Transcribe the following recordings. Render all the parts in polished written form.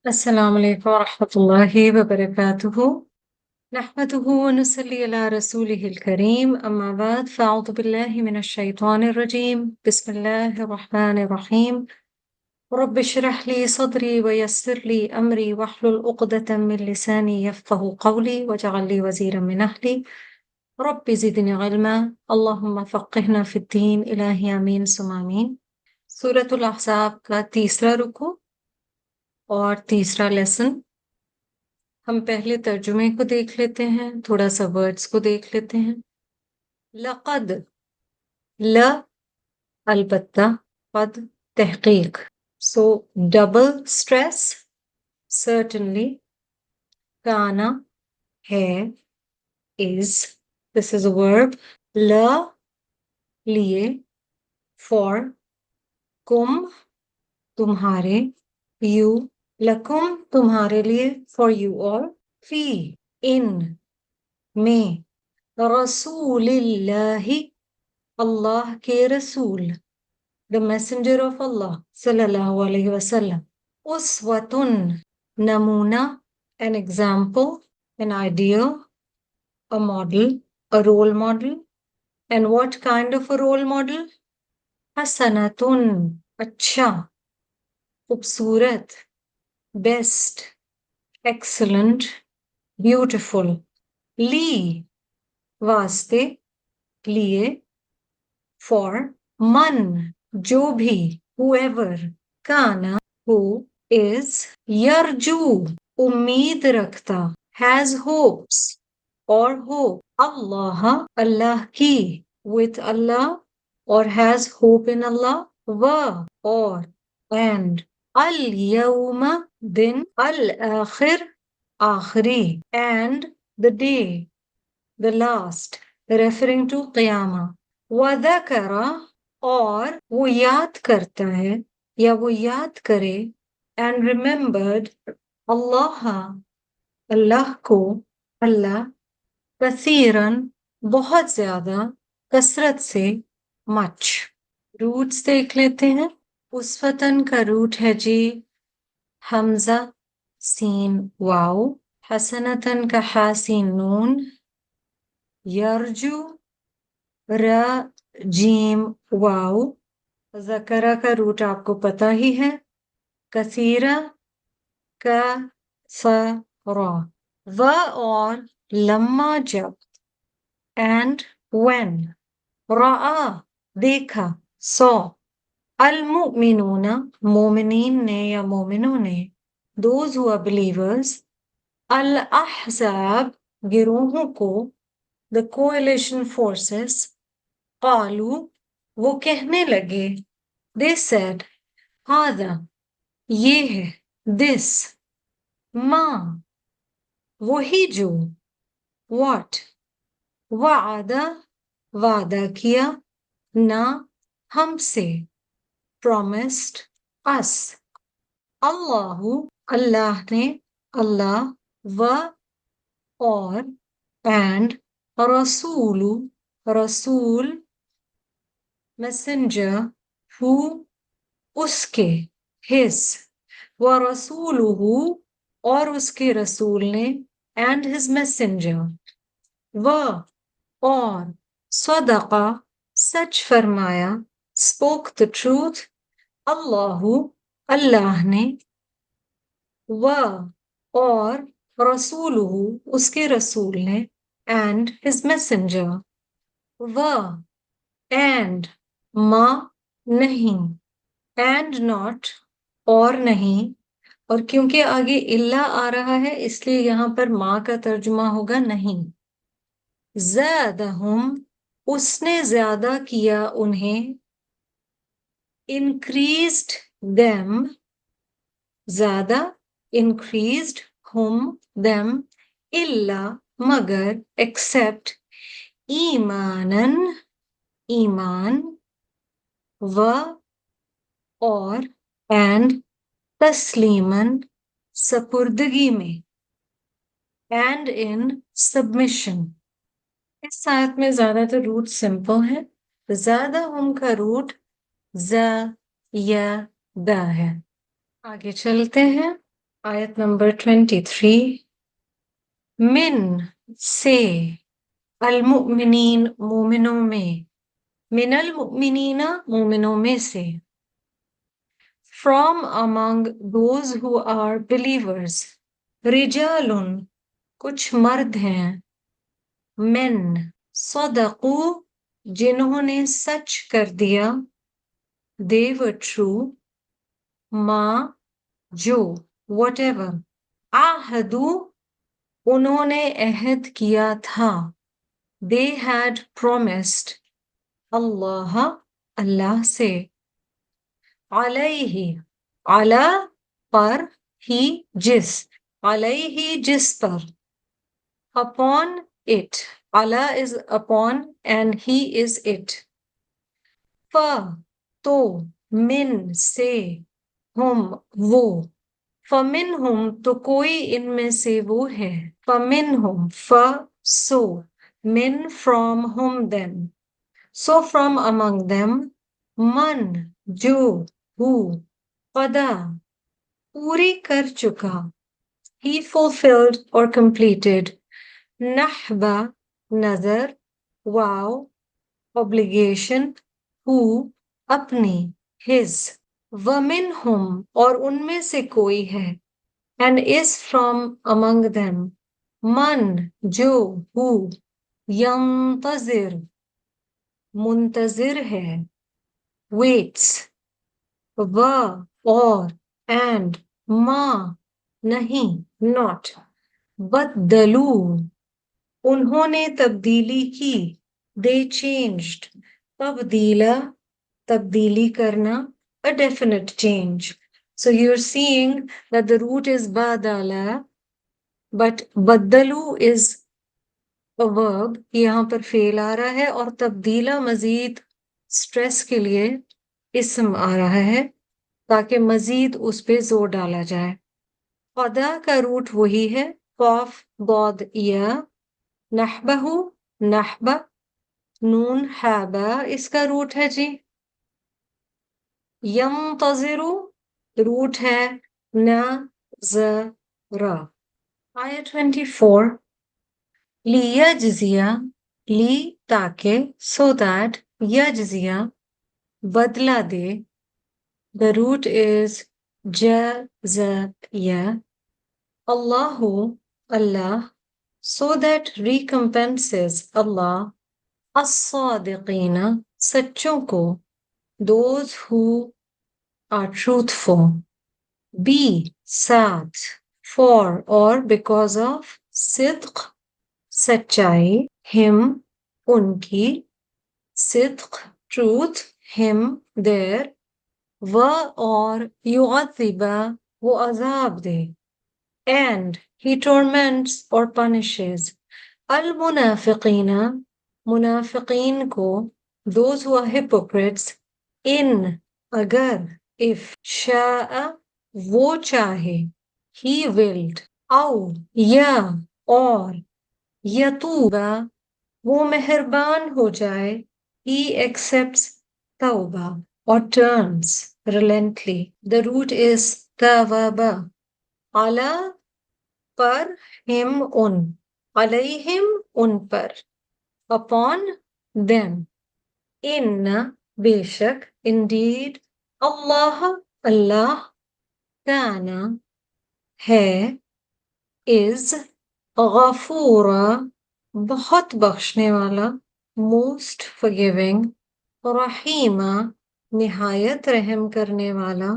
السلام علیکم ورحمۃ اللہ وبرکاتہ نحمده ونصلي على رسوله الكريم اما بعد فاعوذ بالله من الشیطان الرجیم بسم اللہ الرحمن الرحیم رب اشرح لي صدری ويسر لي امری واحلل عقدة من لسانی يفقهوا قولی واجعل لي وزیرا من اہلی رب زدنی علما اللهم فقهنا في الدین الہی آمین ثم آمین۔ سورۃ الاحزاب کا تیسرا رکوع اور تیسرا لیسن۔ ہم پہلے ترجمے کو دیکھ لیتے ہیں، تھوڑا سا ورڈز کو دیکھ لیتے ہیں۔ لقد، ل البتہ، قد تحقیق، سو ڈبل اسٹریس، certainly، کانا ہے، is، this is a verb، ل لیے، for، کم تمہارے، یو لکم تمہارے لیے، فار یو، اور فی ان میں، رسول اللہ اللہ کے رسول، the messenger of اللہ صلی اللہ علیہ وسلم، اسوتن نمونہ، an example، an ideal، a model، a role model، and what kind of a role model؟ حسنتن اچھا، خوبصورت، بیسٹ، ایکسلنٹ، بیوٹیفل، لی واسطے، لیے، فار من جو بھی، whoever کانا who is یرجو امید رکھتا، has hopes اور hope اللہ اللہ کی with اللہ اور has hope in اللہ و اور and الیوم دن الآخر آخری and the day the last referring to قیامہ وذکر اور وہ یاد کرتا ہے یا وہ یاد کرے and remembered اللہ اللہ کو اللہ کثیرن بہت زیادہ کثرت سے much۔ روٹس دیکھ لیتے ہیں۔ اسوتن کا روٹ ہے جی حمزہ سین واو، حسنتن کا ہا سین نون، یرجو را جیم واو، ذکرہ کا روٹ آپ کو پتہ ہی ہے، کثیرہ کا سا را، و اور لما جب، اینڈ when، رآ دیکھا، سو، المؤمنون مومنین نے یا مومنوں نے، those who are believers، الاحزاب گروہوں کو، the coalition forces، قالوا وہ کہنے لگے، they said، هذا یہ ہے، this ما وہی جو، what وعدہ وعدہ کیا، نہ ہم سے، promised us، اللہ اللہ نے، اللہ و اور and رسول رسول messenger who اس کے his و رسولہ اور اس کے رسول نے and his messenger و اور صدقہ سچ فرمایا spoke the truth اللہ اللہ نے و اور رسولہ اس کے رسول نے and his messenger و and ما نہیں and not اور نہیں، اور کیونکہ آگے اللہ آ رہا ہے اس لیے یہاں پر ما کا ترجمہ ہوگا نہیں، زادہم اس نے زیادہ کیا انہیں، increased them زیادہ، increased hum them، الا مگر، except ایمانن ایمان، و اور and تسلیمن سپردگی میں، and in submission۔ اس آیت میں زیادہ تر روٹ سمپل ہے، زیادہ ہم کا روٹ ز یا دا ہے۔ آگے چلتے ہیں۔ آیت نمبر 23 من سے المؤمنین مومنوں میں من المؤمنین مومنوں میں سے from among those who are believers رجال کچھ مرد ہیں من صدقو جنہوں نے سچ کر دیا they were true ما جو whatever عہدو انہوں نے عہد کیا تھا they had promised اللہ اللہ سے علیہ علی پر ہی جس علیہ جس پر upon it Allah is upon and he is it تو من سے ہم وہ فمنہم تو کوئی ان میں سے وہ ہے فمنہم سو من from whom them so from among them من جو who قدا پوری کر چکا he fulfilled or completed نحبہ نظر واو obligation who اپنی his ومنہم اور ان میں سے کوئی ہے and is from among them من جو who ينتظر منتظر ہے waits و اور and ما نہیں not بدلو انہوں نے تبدیلی کی they changed تبدیلا تبدیلی کرنا a definite change so you're seeing that the root is badala but بدلو is a verb یہاں پر فعل آ رہا ہے اور تبدیلا مزید سٹریس کے لیے اسم آ رہا ہے تاکہ مزید اس پہ زور ڈالا جائے قدا کا روٹ وہی ہے قاف ضاد یا نحبہ نحبہ نون حابہ اس کا روٹ ہے جی ینتظر روٹ ہے نظر آیہ 24 لیجزیہ لی تاکہ so that یجزیہ بدلہ دے the root is جزیہ اللہ اللہ so that recompenses اللہ الصادقین سچوں کو those who are truthful be ساتھ for or because of صدق سچائی him ان کی صدق truth him their و اور یعذبہ وہ عذاب دے and he torments or punishes المنافقین منافقین کو those who are hypocrites in اگر if شاء وہ چاہے he willed او یا اور یتوبہ وہ مہربان ہو جائے he accepts توبہ or turns relently the root is توبہ علی پر him ان علیہم ان پر upon them ان بے شک indeed اللہ اللہ کان ہے is غفورا بہت بخشنے والا most forgiving رحیمہ نہایت رحم کرنے والا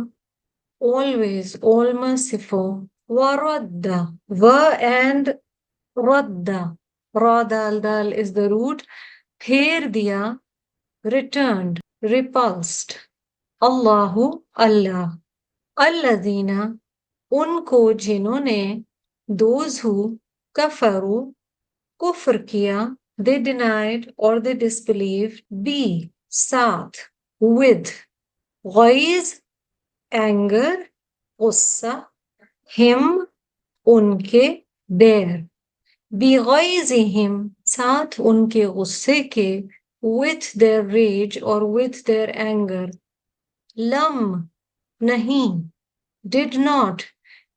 always all merciful ورد و and رد را دال دال is the root پھیر دیا returned repulsed اللہ اللہ الذین ان کو جنہوں نے those who کفروا کفر کیا they denied or they disbelieved be ساتھ with غیظ anger غصہ him ان کے their بغیظہم ساتھ ان کے غصے کے with their rage or with their anger لم نہیں did not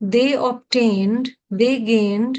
they obtained, they gained,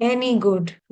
any good,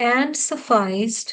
and sufficed,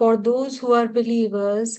for those who are believers,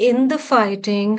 in the fighting,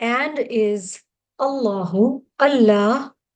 and is Allahu Allah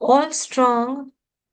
all strong,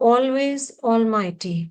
always almighty.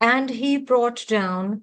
and he brought down,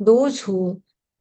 those who,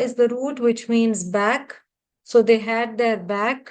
is the root which means back, so they had their back,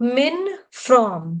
min from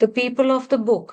the people of the book,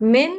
min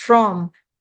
from,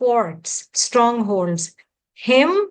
forts strongholds, him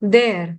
their,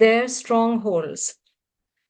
their strongholds,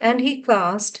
and he cast,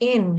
in,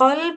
qalb,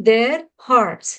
their hearts,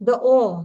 the awe,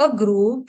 a group,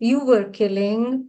you were killing,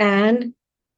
and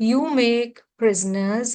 you make prisoners,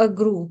a group,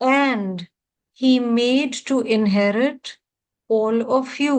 and he made to inherit all of you,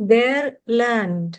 their land,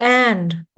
and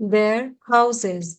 their houses,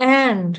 and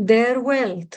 their wealth,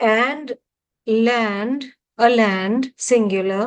and land a land singular,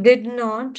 did not,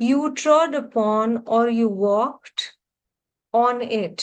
you trod upon or you walked on it,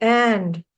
and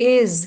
is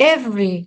every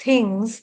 things,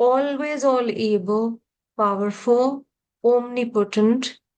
always all able, powerful, omnipotent,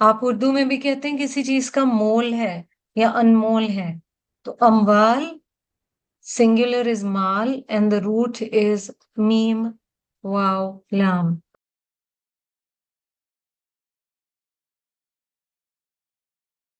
آپ اردو میں بھی کہتے ہیں کسی چیز کا مول ہے یا انمول ہے، تو اموال singular is mal and the root is meme, wow, lam.